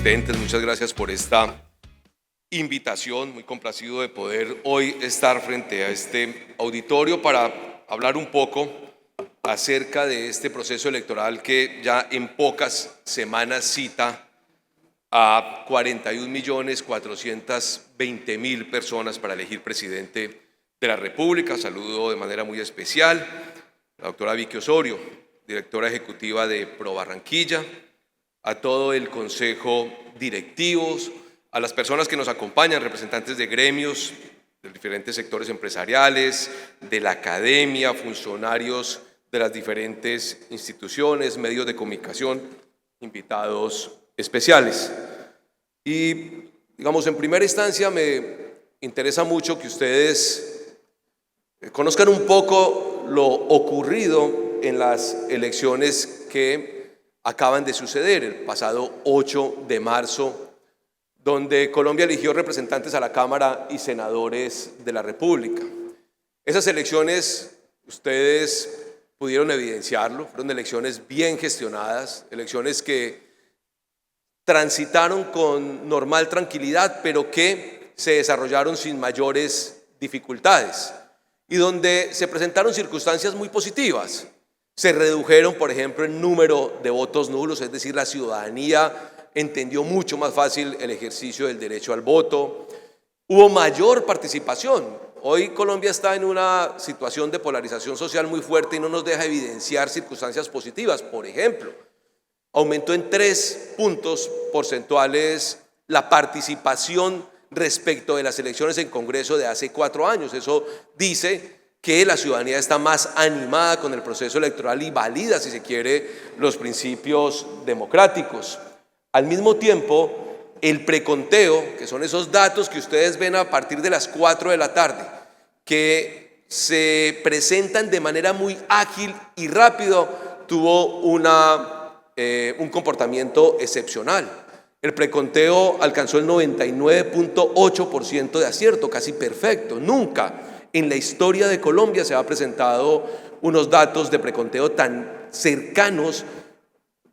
asistentes, muchas gracias por esta invitación. Muy complacido de poder hoy estar frente a este auditorio para hablar un poco acerca de este proceso electoral que ya en pocas semanas cita a 41.420.000 personas para elegir presidente de la República. Saludo de manera muy especial a la doctora Vicky Osorio, directora ejecutiva de ProBarranquilla, a todo el consejo directivos, a las personas que nos acompañan, representantes de gremios, de diferentes sectores empresariales, de la academia, funcionarios de las diferentes instituciones, medios de comunicación, invitados especiales. Y, digamos, en primera instancia me interesa mucho que ustedes conozcan un poco lo ocurrido en las elecciones que acaban de suceder el pasado 8 de marzo, donde Colombia eligió representantes a la Cámara y senadores de la República. Esas elecciones, ustedes pudieron evidenciarlo, fueron elecciones bien gestionadas, elecciones que transitaron con normal tranquilidad, pero que se desarrollaron sin mayores dificultades y donde se presentaron circunstancias muy positivas. Se redujeron, por ejemplo, el número de votos nulos, es decir, la ciudadanía entendió mucho más fácil el ejercicio del derecho al voto. Hubo mayor participación. Hoy Colombia está en una situación de polarización social muy fuerte y no nos deja evidenciar circunstancias positivas. Por ejemplo, aumentó en 3 puntos porcentuales la participación respecto de las elecciones en Congreso de hace 4 años. Eso dice que la ciudadanía está más animada con el proceso electoral y valida, si se quiere, los principios democráticos. Al mismo tiempo, el preconteo, que son esos datos que ustedes ven a partir de las 4 de la tarde, que se presentan de manera muy ágil y rápido, tuvo un comportamiento excepcional. El preconteo alcanzó el 99.8% de acierto, casi perfecto. Nunca en la historia de Colombia se han presentado unos datos de preconteo tan cercanos,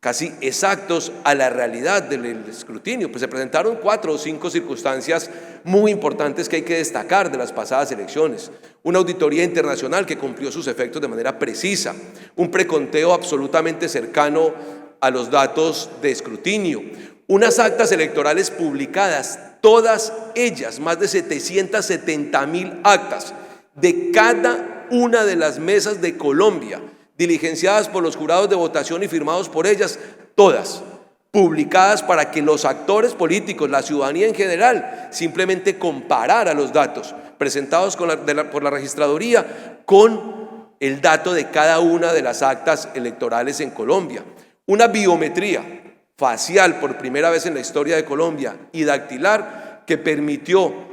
casi exactos a la realidad del escrutinio. Pues se presentaron 4 o 5 circunstancias muy importantes que hay que destacar de las pasadas elecciones. Una auditoría internacional que cumplió sus efectos de manera precisa, un preconteo absolutamente cercano a los datos de escrutinio, unas actas electorales publicadas, todas ellas, más de 770.000 actas, de cada una de las mesas de Colombia, diligenciadas por los jurados de votación y firmados por ellas, todas publicadas para que los actores políticos, la ciudadanía en general, simplemente comparara los datos presentados por la registraduría con el dato de cada una de las actas electorales en Colombia. Una biometría facial por primera vez en la historia de Colombia y dactilar que permitió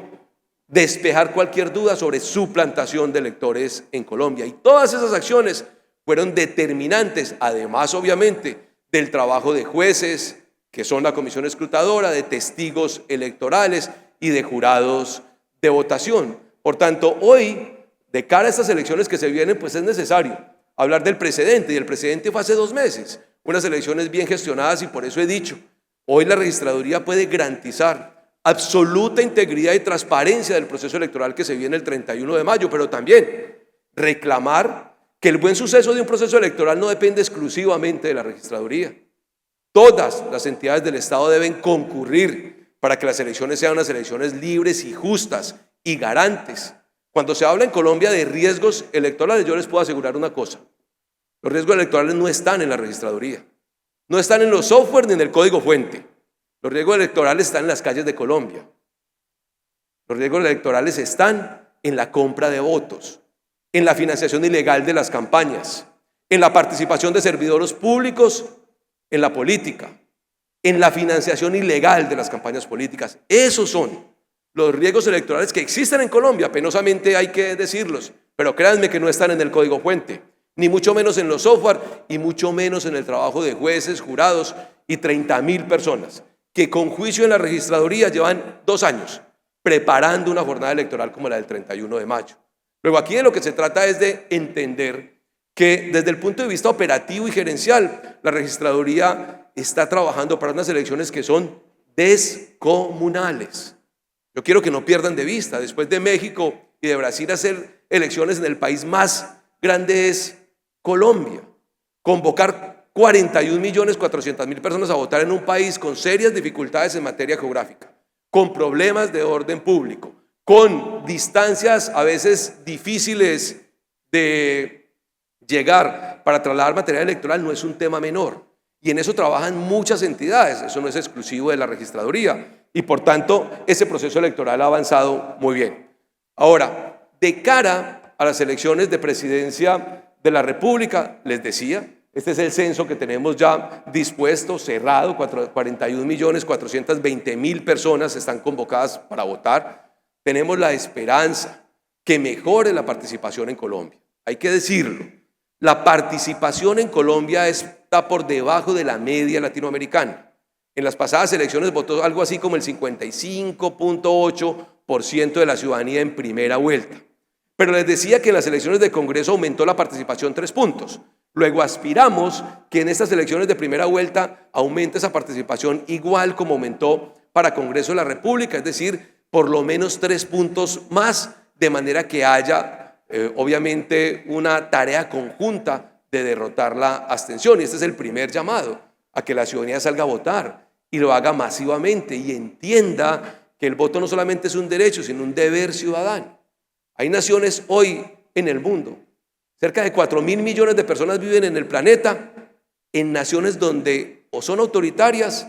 despejar cualquier duda sobre suplantación de electores en Colombia. Y todas esas acciones fueron determinantes, además obviamente del trabajo de jueces, que son la comisión escrutadora, de testigos electorales y de jurados de votación. Por tanto, hoy, de cara a estas elecciones que se vienen, pues es necesario hablar del precedente, y el precedente fue hace 2 meses, unas elecciones bien gestionadas, y por eso he dicho, hoy la registraduría puede garantizar absoluta integridad y transparencia del proceso electoral que se viene el 31 de mayo, pero también reclamar que el buen suceso de un proceso electoral no depende exclusivamente de la registraduría. Todas las entidades del Estado deben concurrir para que las elecciones sean unas elecciones libres y justas y garantes. Cuando se habla en Colombia de riesgos electorales, yo les puedo asegurar una cosa: los riesgos electorales no están en la registraduría, no están en los software ni en el código fuente. Los riesgos electorales están en las calles de Colombia. Los riesgos electorales están en la compra de votos, en la financiación ilegal de las campañas, en la participación de servidores públicos en la política, en la financiación ilegal de las campañas políticas. Esos son los riesgos electorales que existen en Colombia. Penosamente hay que decirlos, pero créanme que no están en el código fuente, ni mucho menos en los software y mucho menos en el trabajo de jueces, jurados y 30.000 personas que con juicio en la registraduría llevan 2 años preparando una jornada electoral como la del 31 de mayo. Luego, aquí de lo que se trata es de entender que desde el punto de vista operativo y gerencial, la registraduría está trabajando para unas elecciones que son descomunales. Yo quiero que no pierdan de vista, después de México y de Brasil, hacer elecciones en el país más grande es Colombia. Convocar 41.400.000 personas a votar en un país con serias dificultades en materia geográfica, con problemas de orden público, con distancias a veces difíciles de llegar para trasladar material electoral, no es un tema menor. Y en eso trabajan muchas entidades, eso no es exclusivo de la registraduría. Y por tanto, ese proceso electoral ha avanzado muy bien. Ahora, de cara a las elecciones de presidencia de la República, les decía, este es el censo que tenemos ya dispuesto, cerrado, 41.420.000 personas están convocadas para votar. Tenemos la esperanza que mejore la participación en Colombia. Hay que decirlo, la participación en Colombia está por debajo de la media latinoamericana. En las pasadas elecciones votó algo así como el 55.8% de la ciudadanía en primera vuelta. Pero les decía que en las elecciones de Congreso aumentó la participación 3 puntos. Luego aspiramos que en estas elecciones de primera vuelta aumente esa participación igual como aumentó para Congreso de la República, es decir, por lo menos 3 puntos más, de manera que haya obviamente una tarea conjunta de derrotar la abstención. Y este es el primer llamado, a que la ciudadanía salga a votar y lo haga masivamente y entienda que el voto no solamente es un derecho, sino un deber ciudadano. Hay naciones hoy en el mundo, cerca de 4.000 millones de personas viven en el planeta, en naciones donde o son autoritarias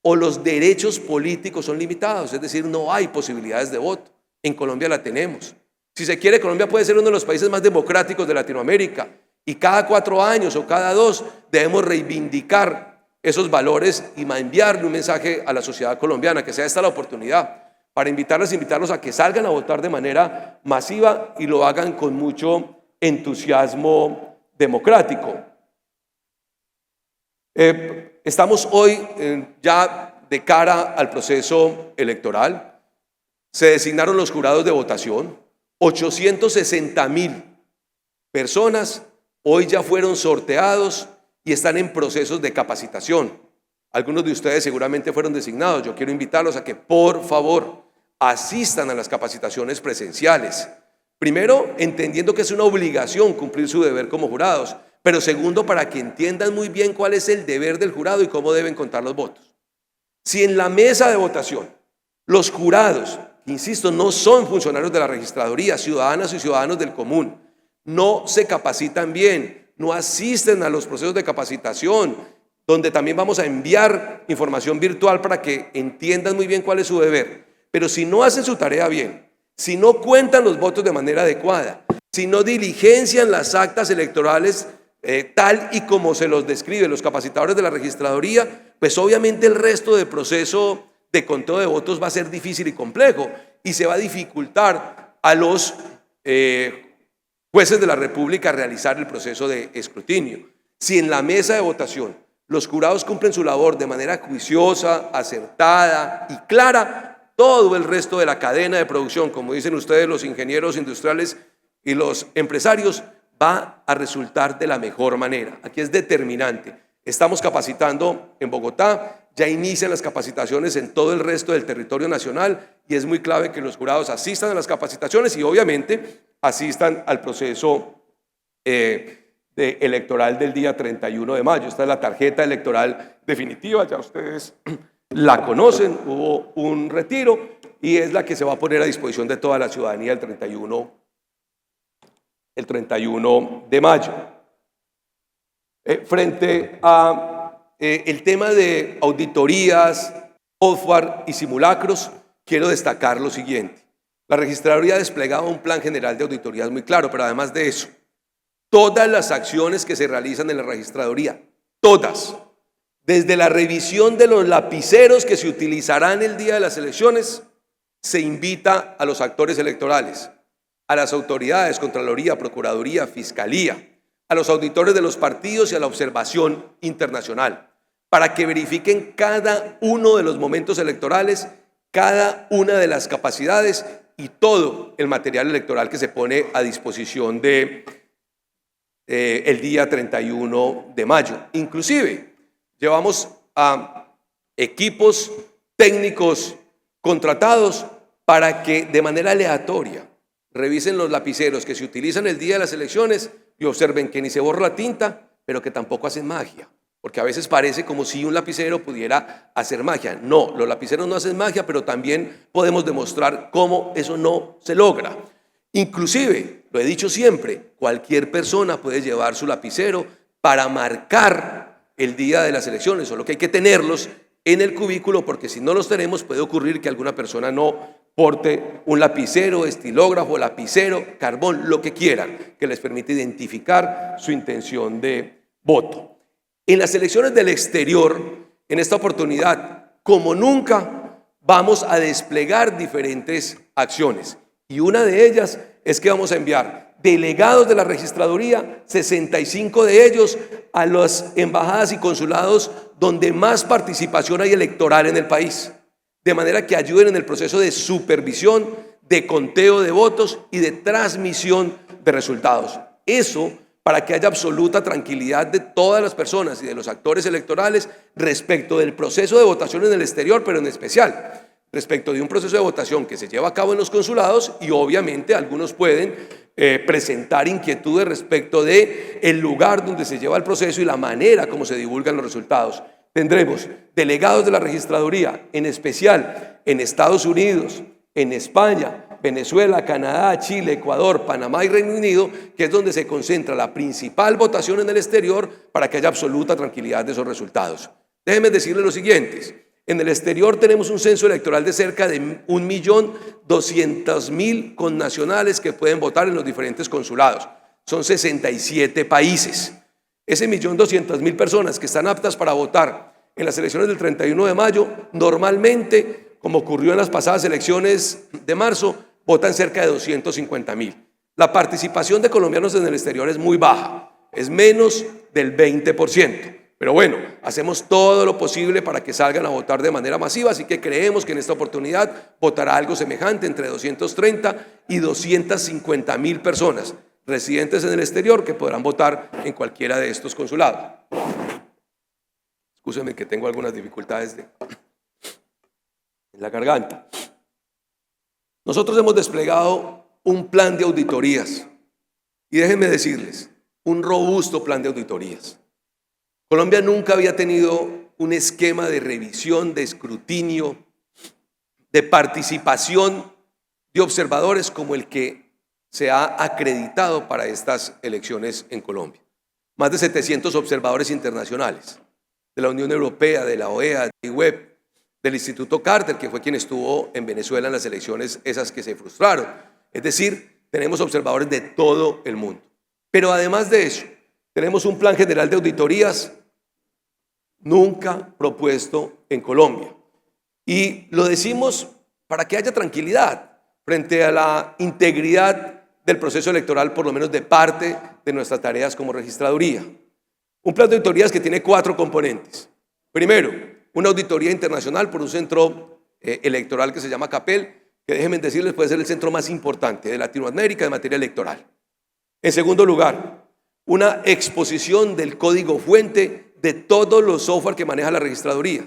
o los derechos políticos son limitados, es decir, no hay posibilidades de voto. En Colombia la tenemos. Si se quiere, Colombia puede ser uno de los países más democráticos de Latinoamérica y cada 4 años o cada 2 debemos reivindicar esos valores y enviarle un mensaje a la sociedad colombiana, que sea esta la oportunidad para invitarlos a que salgan a votar de manera masiva y lo hagan con mucho entusiasmo democrático. Estamos hoy ya de cara al proceso electoral. Se designaron los jurados de votación, 860.000 personas hoy ya fueron sorteados y están en procesos de capacitación. Algunos de ustedes seguramente fueron designados. Yo quiero invitarlos a que por favor asistan a las capacitaciones presenciales. Primero, entendiendo que es una obligación cumplir su deber como jurados, pero segundo, para que entiendan muy bien cuál es el deber del jurado y cómo deben contar los votos. Si en la mesa de votación los jurados, insisto, no son funcionarios de la registraduría, ciudadanas y ciudadanos del común, no se capacitan bien, no asisten a los procesos de capacitación, donde también vamos a enviar información virtual para que entiendan muy bien cuál es su deber, pero si no hacen su tarea bien, si no cuentan los votos de manera adecuada, si no diligencian las actas electorales tal y como se los describen los capacitadores de la registraduría, pues obviamente el resto del proceso de conteo de votos va a ser difícil y complejo y se va a dificultar a los jueces de la República realizar el proceso de escrutinio. Si en la mesa de votación los jurados cumplen su labor de manera juiciosa, acertada y clara, todo el resto de la cadena de producción, como dicen ustedes los ingenieros industriales y los empresarios, va a resultar de la mejor manera. Aquí es determinante. Estamos capacitando en Bogotá, ya inician las capacitaciones en todo el resto del territorio nacional y es muy clave que los jurados asistan a las capacitaciones y obviamente asistan al proceso electoral del día 31 de mayo. Esta es la tarjeta electoral definitiva, ya ustedes la conocen, hubo un retiro y es la que se va a poner a disposición de toda la ciudadanía el 31 de mayo. Frente a el tema de auditorías, software y simulacros, quiero destacar lo siguiente. La registraduría desplegaba un plan general de auditorías muy claro, pero además de eso, todas las acciones que se realizan en la registraduría, todas, desde la revisión de los lapiceros que se utilizarán el día de las elecciones, se invita a los actores electorales, a las autoridades, Contraloría, Procuraduría, Fiscalía, a los auditores de los partidos y a la observación internacional, para que verifiquen cada uno de los momentos electorales, cada una de las capacidades y todo el material electoral que se pone a disposición de el día 31 de mayo. Inclusive, llevamos a equipos técnicos contratados para que de manera aleatoria revisen los lapiceros que se utilizan el día de las elecciones y observen que ni se borra la tinta, pero que tampoco hacen magia. Porque a veces parece como si un lapicero pudiera hacer magia. No, los lapiceros no hacen magia, pero también podemos demostrar cómo eso no se logra. Inclusive, lo he dicho siempre, cualquier persona puede llevar su lapicero para marcar el día de las elecciones, solo que hay que tenerlos en el cubículo, porque si no los tenemos puede ocurrir que alguna persona no porte un lapicero, estilógrafo, lapicero, carbón, lo que quieran, que les permite identificar su intención de voto. En las elecciones del exterior, en esta oportunidad, como nunca, vamos a desplegar diferentes acciones. Y una de ellas es que vamos a enviar delegados de la registraduría, 65 de ellos, a las embajadas y consulados donde más participación hay electoral en el país, de manera que ayuden en el proceso de supervisión, de conteo de votos y de transmisión de resultados. Eso para que haya absoluta tranquilidad de todas las personas y de los actores electorales respecto del proceso de votación en el exterior, pero en especial respecto de un proceso de votación que se lleva a cabo en los consulados, y obviamente algunos pueden presentar inquietudes respecto de el lugar donde se lleva el proceso y la manera como se divulgan los resultados. Tendremos delegados de la registraduría, en especial en Estados Unidos, en España, Venezuela, Canadá, Chile, Ecuador, Panamá y Reino Unido, que es donde se concentra la principal votación en el exterior para que haya absoluta tranquilidad de esos resultados. Déjenme decirles lo siguiente. En el exterior tenemos un censo electoral de cerca de 1.200.000 connacionales que pueden votar en los diferentes consulados. Son 67 países. Ese 1.200.000 personas que están aptas para votar en las elecciones del 31 de mayo, normalmente, como ocurrió en las pasadas elecciones de marzo, votan cerca de 250.000. La participación de colombianos en el exterior es muy baja, es menos del 20%. Pero bueno, hacemos todo lo posible para que salgan a votar de manera masiva, así que creemos que en esta oportunidad votará algo semejante entre 230 y 250.000 personas residentes en el exterior que podrán votar en cualquiera de estos consulados. Escúcheme que tengo algunas dificultades en la garganta. Nosotros hemos desplegado un plan de auditorías y déjenme decirles, un robusto plan de auditorías. Colombia nunca había tenido un esquema de revisión, de escrutinio, de participación de observadores como el que se ha acreditado para estas elecciones en Colombia. Más de 700 observadores internacionales de la Unión Europea, de la OEA, de IWEB, del Instituto Carter, que fue quien estuvo en Venezuela en las elecciones esas que se frustraron. Es decir, tenemos observadores de todo el mundo. Pero además de eso, tenemos un plan general de auditorías nunca propuesto en Colombia. Y lo decimos para que haya tranquilidad frente a la integridad del proceso electoral, por lo menos de parte de nuestras tareas como registraduría. Un plan de auditorías que tiene 4 componentes. Primero, una auditoría internacional por un centro electoral que se llama CAPEL, que déjenme decirles puede ser el centro más importante de Latinoamérica en materia electoral. En segundo lugar, una exposición del código fuente de todos los software que maneja la registraduría.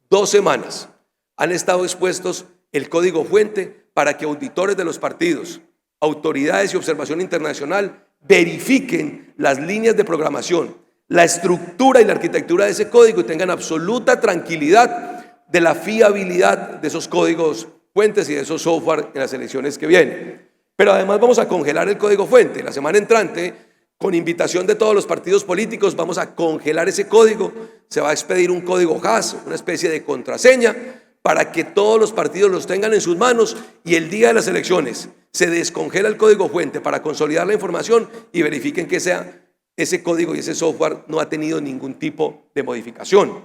2 semanas han estado expuestos el código fuente para que auditores de los partidos, autoridades y observación internacional verifiquen las líneas de programación, la estructura y la arquitectura de ese código y tengan absoluta tranquilidad de la fiabilidad de esos códigos fuentes y de esos software en las elecciones que vienen. Pero además vamos a congelar el código fuente. La semana entrante, con invitación de todos los partidos políticos, vamos a congelar ese código. Se va a expedir un código hash, una especie de contraseña, para que todos los partidos los tengan en sus manos y el día de las elecciones se descongela el código fuente para consolidar la información y verifiquen que ese código y ese software no ha tenido ningún tipo de modificación.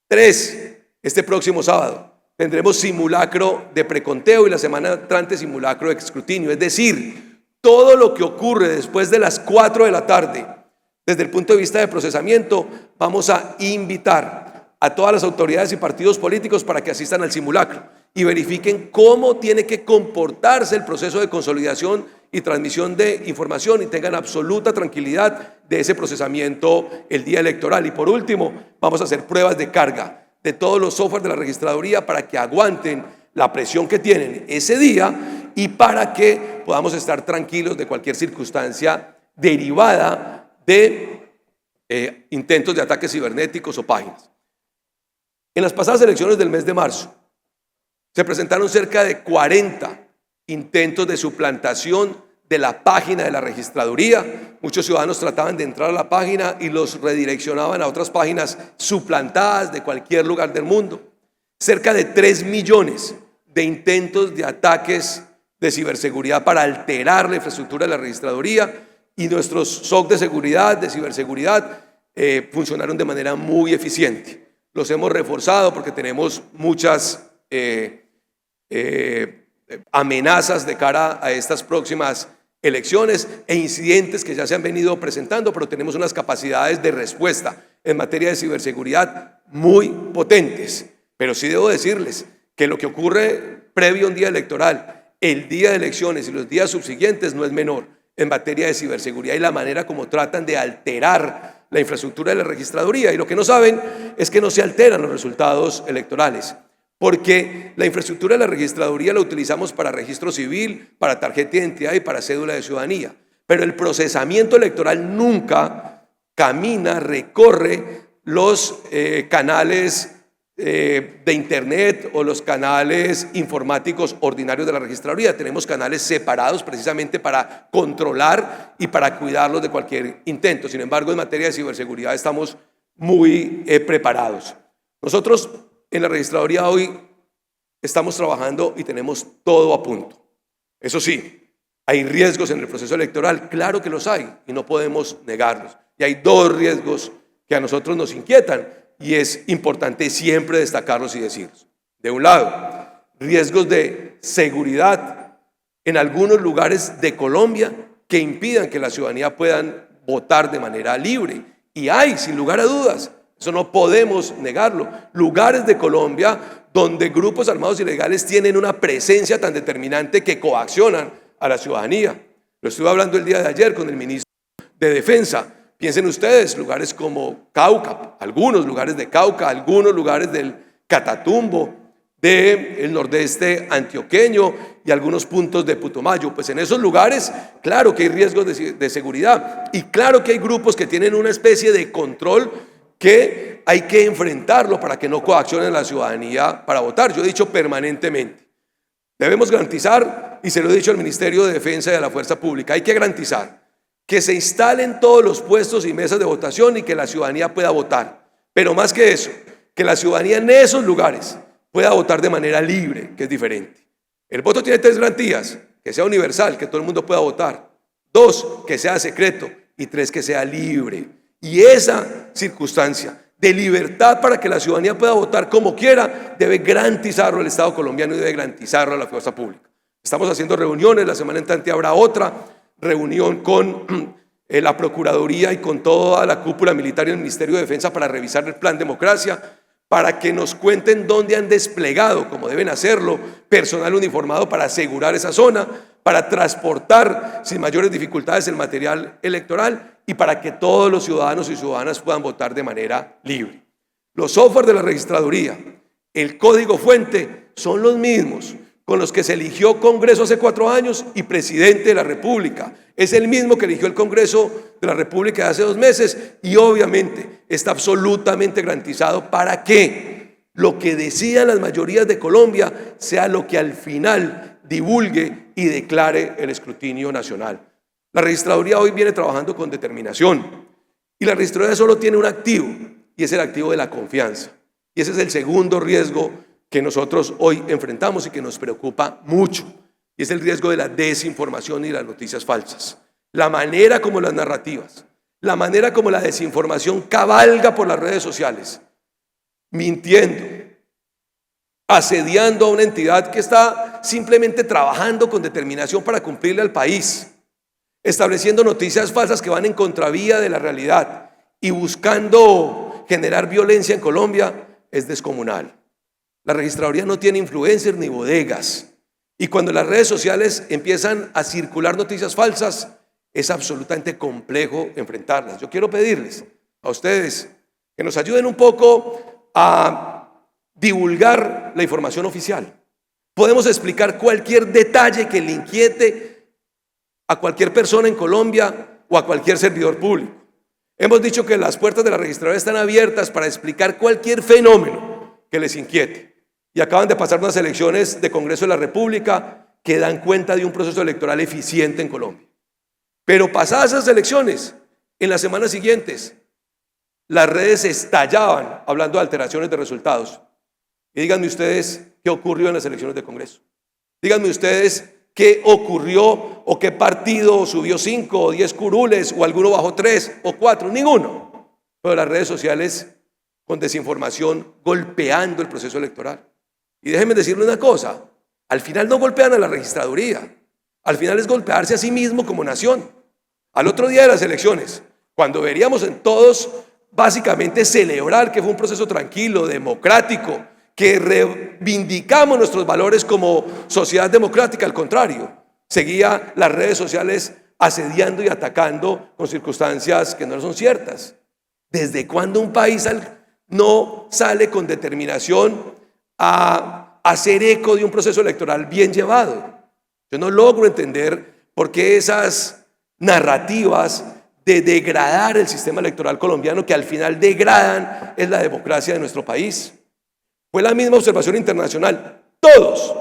3. Este próximo sábado tendremos simulacro de preconteo y la semana entrante simulacro de escrutinio, es decir, todo lo que ocurre después de las 4 de la tarde, desde el punto de vista de procesamiento, vamos a invitar a todas las autoridades y partidos políticos para que asistan al simulacro y verifiquen cómo tiene que comportarse el proceso de consolidación y transmisión de información y tengan absoluta tranquilidad de ese procesamiento el día electoral. Y por último, vamos a hacer pruebas de carga de todos los softwares de la registraduría para que aguanten la presión que tienen ese día y para que podamos estar tranquilos de cualquier circunstancia derivada de intentos de ataques cibernéticos o páginas. En las pasadas elecciones del mes de marzo se presentaron cerca de 40 intentos de suplantación de la página de la registraduría. Muchos ciudadanos trataban de entrar a la página y los redireccionaban a otras páginas suplantadas de cualquier lugar del mundo. Cerca de 3 millones de intentos de ataques de ciberseguridad para alterar la infraestructura de la registraduría, y nuestros SOC de seguridad, de ciberseguridad, funcionaron de manera muy eficiente. Los hemos reforzado porque tenemos muchas amenazas de cara a estas próximas elecciones e incidentes que ya se han venido presentando, pero tenemos unas capacidades de respuesta en materia de ciberseguridad muy potentes. Pero sí debo decirles que lo que ocurre previo a un día electoral, el día de elecciones y los días subsiguientes no es menor en materia de ciberseguridad y la manera como tratan de alterar la infraestructura de la registraduría. Y lo que no saben es que no se alteran los resultados electorales, porque la infraestructura de la registraduría la utilizamos para registro civil, para tarjeta de identidad y para cédula de ciudadanía. Pero el procesamiento electoral nunca camina, recorre los canales de internet o los canales informáticos ordinarios de la registraduría. Tenemos canales separados precisamente para controlar y para cuidarlos de cualquier intento. Sin embargo, en materia de ciberseguridad estamos muy preparados. Nosotros en la registraduría hoy estamos trabajando y tenemos todo a punto. Eso sí, hay riesgos en el proceso electoral, claro que los hay y no podemos negarlos. Y hay 2 riesgos que a nosotros nos inquietan y es importante siempre destacarlos y decirlos. De un lado, riesgos de seguridad en algunos lugares de Colombia que impidan que la ciudadanía puedan votar de manera libre. Y hay, sin lugar a dudas, eso no podemos negarlo, lugares de Colombia donde grupos armados ilegales tienen una presencia tan determinante que coaccionan a la ciudadanía. Lo estuve hablando el día de ayer con el ministro de Defensa. Piensen ustedes, lugares como Cauca, algunos lugares de Cauca, algunos lugares del Catatumbo, del nordeste antioqueño y algunos puntos de Putumayo. Pues en esos lugares, claro que hay riesgos de seguridad y claro que hay grupos que tienen una especie de control que hay que enfrentarlo para que no coaccionen a la ciudadanía para votar. Yo he dicho permanentemente, debemos garantizar, y se lo he dicho al Ministerio de Defensa y a la Fuerza Pública, hay que garantizar que se instalen todos los puestos y mesas de votación y que la ciudadanía pueda votar. Pero más que eso, que la ciudadanía en esos lugares pueda votar de manera libre, que es diferente. El voto tiene 3 garantías: que sea universal, que todo el mundo pueda votar; 2, que sea secreto; y 3, que sea libre. Y esa circunstancia de libertad para que la ciudadanía pueda votar como quiera debe garantizarlo el Estado colombiano y debe garantizarlo la fuerza pública. Estamos haciendo reuniones, la semana entrante habrá otra reunión con la Procuraduría y con toda la cúpula militar y el Ministerio de Defensa para revisar el Plan Democracia, para que nos cuenten dónde han desplegado, como deben hacerlo, personal uniformado para asegurar esa zona, para transportar sin mayores dificultades el material electoral y para que todos los ciudadanos y ciudadanas puedan votar de manera libre. Los software de la registraduría, el código fuente, son los mismos con los que se eligió Congreso hace 4 años y presidente de la República. Es el mismo que eligió el Congreso de la República hace 2 meses y obviamente está absolutamente garantizado para que lo que decidan las mayorías de Colombia sea lo que al final divulgue y declare el escrutinio nacional. La registraduría hoy viene trabajando con determinación y la registraduría solo tiene un activo y es el activo de la confianza. Y ese es el segundo riesgo que nosotros hoy enfrentamos y que nos preocupa mucho, y es el riesgo de la desinformación y las noticias falsas. La manera como las narrativas, la manera como la desinformación cabalga por las redes sociales, mintiendo, asediando a una entidad que está simplemente trabajando con determinación para cumplirle al país, estableciendo noticias falsas que van en contravía de la realidad y buscando generar violencia en Colombia, es descomunal. La registraduría no tiene influencers ni bodegas. Y cuando las redes sociales empiezan a circular noticias falsas, es absolutamente complejo enfrentarlas. Yo quiero pedirles a ustedes que nos ayuden un poco a divulgar la información oficial. Podemos explicar cualquier detalle que le inquiete a cualquier persona en Colombia o a cualquier servidor público. Hemos dicho que las puertas de la registraduría están abiertas para explicar cualquier fenómeno que les inquiete. Y acaban de pasar unas elecciones de Congreso de la República que dan cuenta de un proceso electoral eficiente en Colombia. Pero pasadas esas elecciones, en las semanas siguientes, las redes estallaban hablando de alteraciones de resultados. Y díganme ustedes qué ocurrió en las elecciones de Congreso. Díganme ustedes qué ocurrió o qué partido subió 5 o 10 curules o alguno bajó 3 o 4, ninguno. Pero las redes sociales con desinformación golpeando el proceso electoral. Y déjenme decirle una cosa, al final no golpean a la registraduría, al final es golpearse a sí mismo como nación. Al otro día de las elecciones, cuando veríamos en todos básicamente celebrar que fue un proceso tranquilo, democrático, que reivindicamos nuestros valores como sociedad democrática, al contrario, seguía las redes sociales asediando y atacando con circunstancias que no son ciertas. ¿Desde cuándo un país no sale con determinación a hacer eco de un proceso electoral bien llevado? Yo no logro entender por qué esas narrativas de degradar el sistema electoral colombiano, que al final degradan es la democracia de nuestro país. Fue la misma observación internacional, todos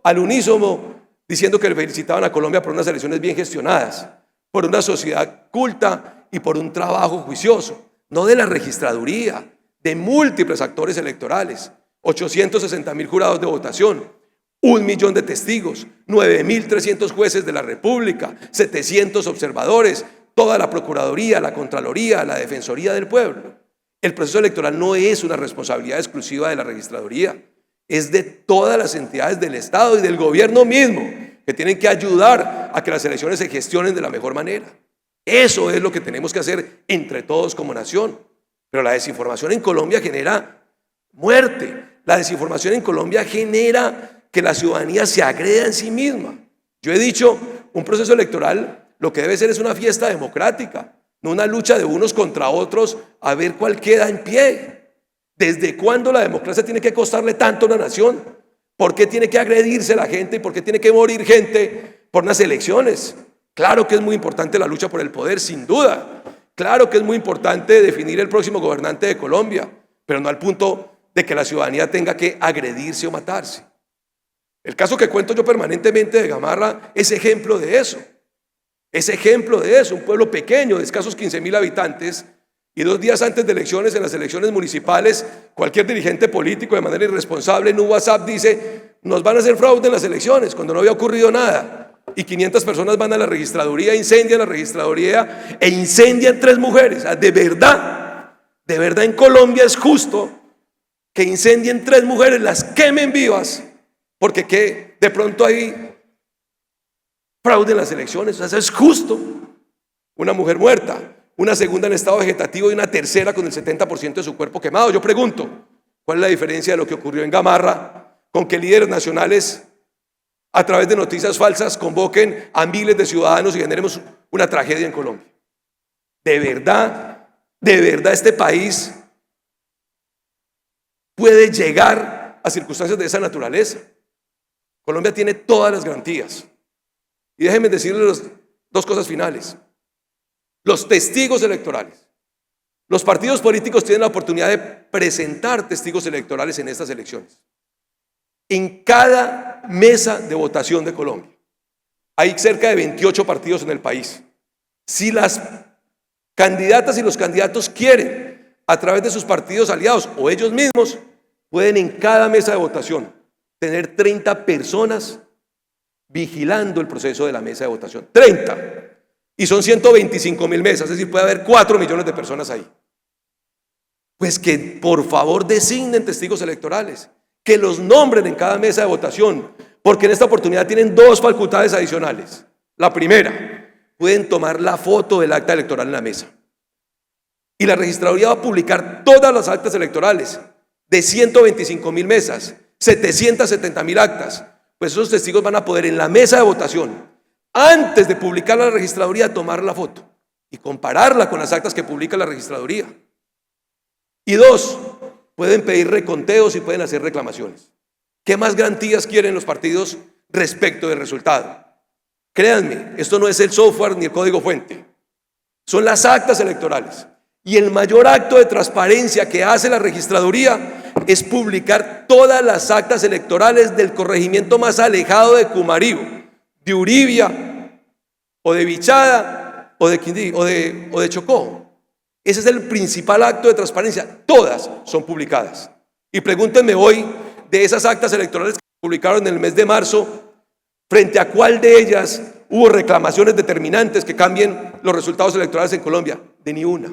al unísono diciendo que le felicitaban a Colombia por unas elecciones bien gestionadas, por una sociedad culta y por un trabajo juicioso, no de la registraduría, de múltiples actores electorales, 860.000 jurados de votación, 1 millón de testigos, 9.300 jueces de la República, 700 observadores, toda la Procuraduría, la Contraloría, la Defensoría del Pueblo. El proceso electoral no es una responsabilidad exclusiva de la registraduría, es de todas las entidades del Estado y del gobierno mismo, que tienen que ayudar a que las elecciones se gestionen de la mejor manera. Eso es lo que tenemos que hacer entre todos como nación. Pero la desinformación en Colombia genera muerte. La desinformación en Colombia genera que la ciudadanía se agreda en sí misma. Yo he dicho, un proceso electoral lo que debe ser es una fiesta democrática, no una lucha de unos contra otros a ver cuál queda en pie. ¿Desde cuándo la democracia tiene que costarle tanto a una nación? ¿Por qué tiene que agredirse la gente y por qué tiene que morir gente por unas elecciones? Claro que es muy importante la lucha por el poder, sin duda. Claro que es muy importante definir el próximo gobernante de Colombia, pero no al punto de que la ciudadanía tenga que agredirse o matarse. El caso que cuento yo permanentemente de Gamarra es ejemplo de eso. Es ejemplo de eso, un pueblo pequeño de escasos 15.000 habitantes, y 2 días antes de elecciones, en las elecciones municipales, cualquier dirigente político de manera irresponsable en un WhatsApp dice, nos van a hacer fraude en las elecciones, cuando no había ocurrido nada. Y 500 personas van a la registraduría, incendian la registraduría e incendian 3 mujeres. De verdad en Colombia es justo que incendien 3 mujeres, las quemen vivas, porque que de pronto hay fraude en las elecciones. Eso es justo. Una mujer muerta, una segunda en estado vegetativo y una tercera con el 70% de su cuerpo quemado. Yo pregunto, ¿cuál es la diferencia de lo que ocurrió en Gamarra con que líderes nacionales a través de noticias falsas convoquen a miles de ciudadanos y generemos una tragedia en Colombia? De verdad este país puede llegar a circunstancias de esa naturaleza. Colombia tiene todas las garantías. Y déjenme decirles 2 cosas finales. Los testigos electorales. Los partidos políticos tienen la oportunidad de presentar testigos electorales en estas elecciones. En cada mesa de votación de Colombia hay cerca de 28 partidos en el país. Si las candidatas y los candidatos quieren, a través de sus partidos aliados o ellos mismos, pueden en cada mesa de votación tener 30 personas vigilando el proceso de la mesa de votación. 30. Y son 125.000 mesas, es decir, puede haber 4 millones de personas ahí. Pues que por favor designen testigos electorales, que los nombren en cada mesa de votación, porque en esta oportunidad tienen 2 facultades adicionales. La primera, pueden tomar la foto del acta electoral en la mesa. Y la registraduría va a publicar todas las actas electorales de 125.000 mesas, 770.000 actas. Pues esos testigos van a poder en la mesa de votación, antes de publicar la registraduría, tomar la foto y compararla con las actas que publica la registraduría. Y 2, pueden pedir reconteos y pueden hacer reclamaciones. ¿Qué más garantías quieren los partidos respecto del resultado? Créanme, esto no es el software ni el código fuente, son las actas electorales. Y el mayor acto de transparencia que hace la registraduría es publicar todas las actas electorales del corregimiento más alejado de Cumarío, de Uribia, o de Vichada, o de Quindío, o de Chocó. Ese es el principal acto de transparencia. Todas son publicadas. Y pregúntenme hoy, de esas actas electorales que se publicaron en el mes de marzo, ¿frente a cuál de ellas hubo reclamaciones determinantes que cambien los resultados electorales en Colombia? De ni una.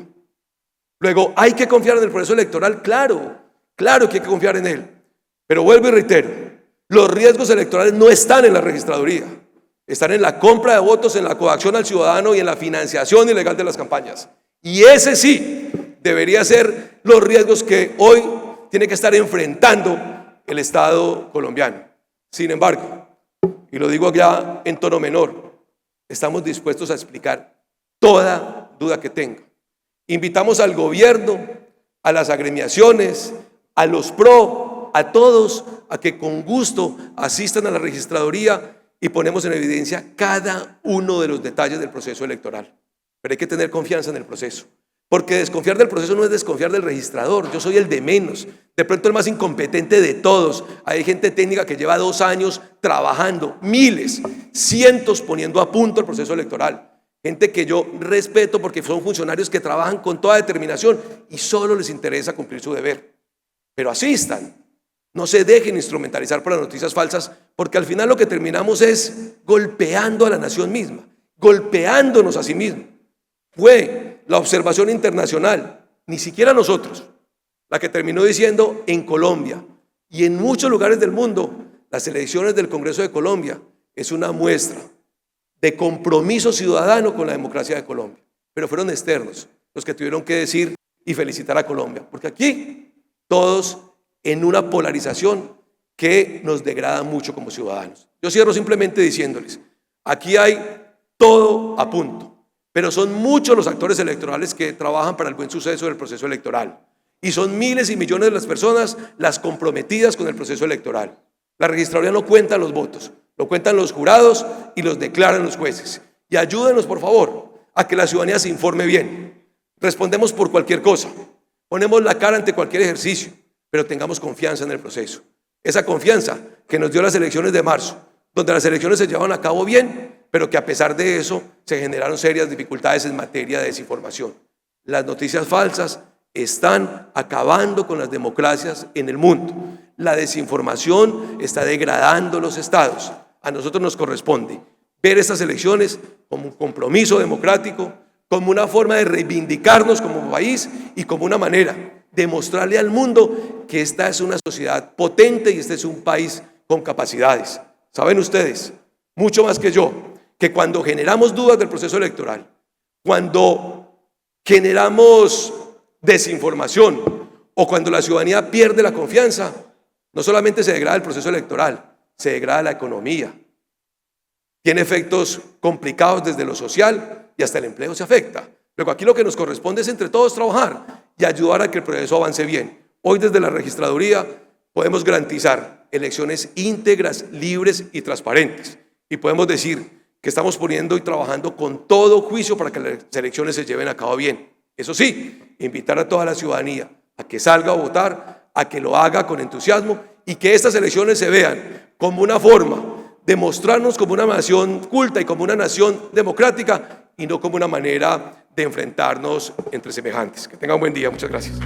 Luego, ¿hay que confiar en el proceso electoral? Claro que hay que confiar en él. Pero vuelvo y reitero, los riesgos electorales no están en la registraduría, están en la compra de votos, en la coacción al ciudadano y en la financiación ilegal de las campañas. Y ese sí debería ser los riesgos que hoy tiene que estar enfrentando el Estado colombiano. Sin embargo, y lo digo ya en tono menor, estamos dispuestos a explicar toda duda que tenga. Invitamos al gobierno, a las agremiaciones, a los PRO, a todos, a que con gusto asistan a la registraduría y ponemos en evidencia cada uno de los detalles del proceso electoral. Pero hay que tener confianza en el proceso, porque desconfiar del proceso no es desconfiar del registrador. Yo soy el de menos, de pronto el más incompetente de todos. Hay gente técnica que lleva 2 años trabajando, miles, cientos poniendo a punto el proceso electoral. Gente que yo respeto porque son funcionarios que trabajan con toda determinación y solo les interesa cumplir su deber. Pero asistan, no se dejen instrumentalizar por las noticias falsas, porque al final lo que terminamos es golpeando a la nación misma, golpeándonos a sí mismos. Fue la observación internacional, ni siquiera nosotros, la que terminó diciendo en Colombia y en muchos lugares del mundo, las elecciones del Congreso de Colombia es una muestra de compromiso ciudadano con la democracia de Colombia. Pero fueron externos los que tuvieron que decir y felicitar a Colombia, porque aquí todos en una polarización que nos degrada mucho como ciudadanos. Yo cierro simplemente diciéndoles, aquí hay todo a punto. Pero son muchos los actores electorales que trabajan para el buen suceso del proceso electoral. Y son miles y millones de las personas las comprometidas con el proceso electoral. La registraduría no cuenta los votos, lo cuentan los jurados y los declaran los jueces. Y ayúdenos, por favor, a que la ciudadanía se informe bien. Respondemos por cualquier cosa, ponemos la cara ante cualquier ejercicio, pero tengamos confianza en el proceso. Esa confianza que nos dio las elecciones de marzo, donde las elecciones se llevaron a cabo bien, pero que a pesar de eso se generaron serias dificultades en materia de desinformación. Las noticias falsas están acabando con las democracias en el mundo. La desinformación está degradando los estados. A nosotros nos corresponde ver estas elecciones como un compromiso democrático, como una forma de reivindicarnos como país y como una manera de mostrarle al mundo que esta es una sociedad potente y este es un país con capacidades. Saben ustedes, mucho más que yo, que cuando generamos dudas del proceso electoral, cuando generamos desinformación o cuando la ciudadanía pierde la confianza, no solamente se degrada el proceso electoral, se degrada la economía. Tiene efectos complicados desde lo social y hasta el empleo se afecta. Luego aquí lo que nos corresponde es entre todos trabajar y ayudar a que el proceso avance bien. Hoy desde la registraduría podemos garantizar elecciones íntegras, libres y transparentes. Y podemos decir que estamos poniendo y trabajando con todo juicio para que las elecciones se lleven a cabo bien. Eso sí, invitar a toda la ciudadanía a que salga a votar, a que lo haga con entusiasmo y que estas elecciones se vean como una forma de mostrarnos como una nación culta y como una nación democrática y no como una manera de enfrentarnos entre semejantes. Que tengan un buen día. Muchas gracias.